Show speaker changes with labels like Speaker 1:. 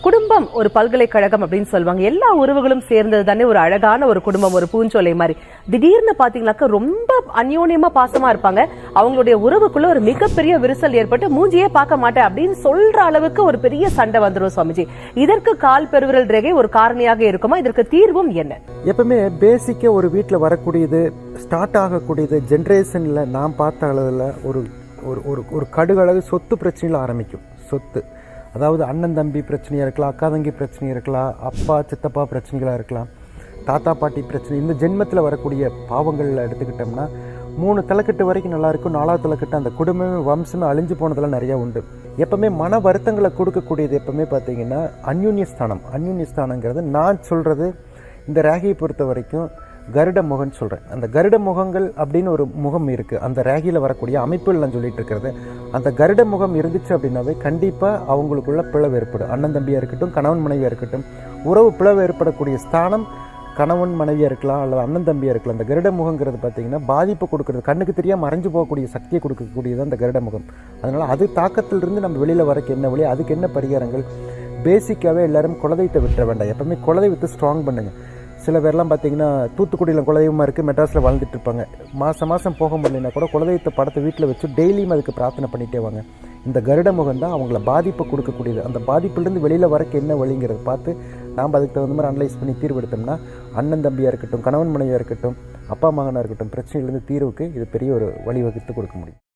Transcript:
Speaker 1: குடும்பம் ஒரு பல்கலைக்கழகம் அப்படின்னு சொல்லுவாங்க. எல்லா உறவுகளும் சேர்ந்தது தானே ஒரு அழகான ஒரு குடும்பம், ஒரு பூஞ்சோலை மாதிரி. திடீர்னு பாத்தீங்கன்னாக்க ரொம்ப அந்யோன்யமா பாசமா இருப்பாங்க. அவங்களுடைய உறவுக்குள்ள ஒரு மிகப்பெரிய விரிசல் ஏற்பட்டு மூஞ்சியே பார்க்க மாட்டேன் அப்படின்னு சொல்ற அளவுக்கு ஒரு பெரிய சண்டை வந்துடும் சுவாமிஜி. இதற்கு கால் பெருவிரல் ரேகை ஒரு காரணியாக இருக்குமா? இதற்கு தீர்வும் என்ன?
Speaker 2: எப்பவுமே பேசிக்கா ஒரு வீட்டில் வரக்கூடியது, ஸ்டார்ட் ஆகக்கூடியது ஜென்ரேஷன்ல நான் பார்த்த அளவில் ஒரு ஒரு ஒரு கடுகளவு சொத்து பிரச்சனையில் ஆரம்பிக்கும். சொத்து, அதாவது அண்ணன் தம்பி பிரச்சனையாக இருக்கலாம், அக்கா தங்கி பிரச்சனையாக இருக்கலாம், அப்பா சித்தப்பா பிரச்சனைகளாக இருக்கலாம், தாத்தா பாட்டி பிரச்சனை. இந்த ஜென்மத்தில் வரக்கூடிய பாவங்களில் எடுத்துக்கிட்டோம்னா 3 தலைக்கட்டு வரைக்கும் நல்லா இருக்கும். 4வது தலைக்கட்டு அந்த குடும்பமே வம்சமே அழிஞ்சு போனதெல்லாம் நிறையா உண்டு. எப்பவுமே மன வருத்தங்களை கொடுக்கக்கூடியது எப்பவுமே பார்த்தீங்கன்னா அந்யுன்யஸ்தானம். அந்யுன்யஸ்தானங்கிறது நான் சொல்கிறது இந்த ரேகையை பொறுத்த வரைக்கும் கருட முகம்னு சொல்கிறேன். அந்த கருட முகங்கள் அப்படின்னு ஒரு முகம் இருக்குது. அந்த ரேகையில் வரக்கூடிய அமைப்புகள் நான் சொல்லிட்டு இருக்கிறது, அந்த கருட முகம் இருந்துச்சு அப்படின்னாவே கண்டிப்பாக அவங்களுக்குள்ள பிளவு ஏற்படும். அண்ணன் தம்பியாக இருக்கட்டும், கணவன் மனைவியாக இருக்கட்டும், உறவு பிளவு ஏற்படக்கூடிய ஸ்தானம் கணவன் மனைவியாக இருக்கலாம் அல்லது அண்ணன் தம்பியாக இருக்கலாம். அந்த கருட முகங்கிறது பார்த்தீங்கன்னா பாதிப்பு கொடுக்கறது, கண்ணுக்கு தெரியாமல் மறைஞ்சு போகக்கூடிய சக்தியை கொடுக்கக்கூடியது அந்த கருட முகம். அதனால் அது தாக்கத்திலிருந்து நம்ம வெளியில் வரக்கு என்ன வழி, அதுக்கு என்ன பரிகாரங்கள்? பேசிக்காகவே எல்லாரும் குலதெய்வத்தை விட்டுற வேண்டாம். எப்பவுமே குலதெய்வத்தை ஸ்ட்ராங் பண்ணுங்க. சில பேர்லாம் பார்த்தீங்கன்னா தூத்துக்குடியில் குலதெய்வமாக இருக்குது, மெட்ராஸில் வாழ்ந்துட்டு இருப்பாங்க. மாதம் போக முடியலன்னா கூட குலதெய்வத்தை படத்தை வீட்டில் வச்சு டெய்லியும் அதுக்கு பிரார்த்தனை பண்ணிகிட்டே வாங்க. இந்த கருட முகம் தான் அவங்கள பாதிப்பை கொடுக்கக்கூடியது. அந்த பாதிப்புலேருந்து வெளியில் வரக்கு என்ன வழிங்கிறத பார்த்து நாம் அதுக்கு தகுந்த மாதிரி அனலைஸ் பண்ணி தீர்வு எடுத்தோம்னா அண்ணன் தம்பியாக இருக்கட்டும், கணவன் மனைவியாக இருக்கட்டும், அப்பா மகனாக இருக்கட்டும், பிரச்சனையிலேருந்து தீர்வுக்கு இது பெரிய ஒரு வழிவகுத்து கொடுக்க முடியும்.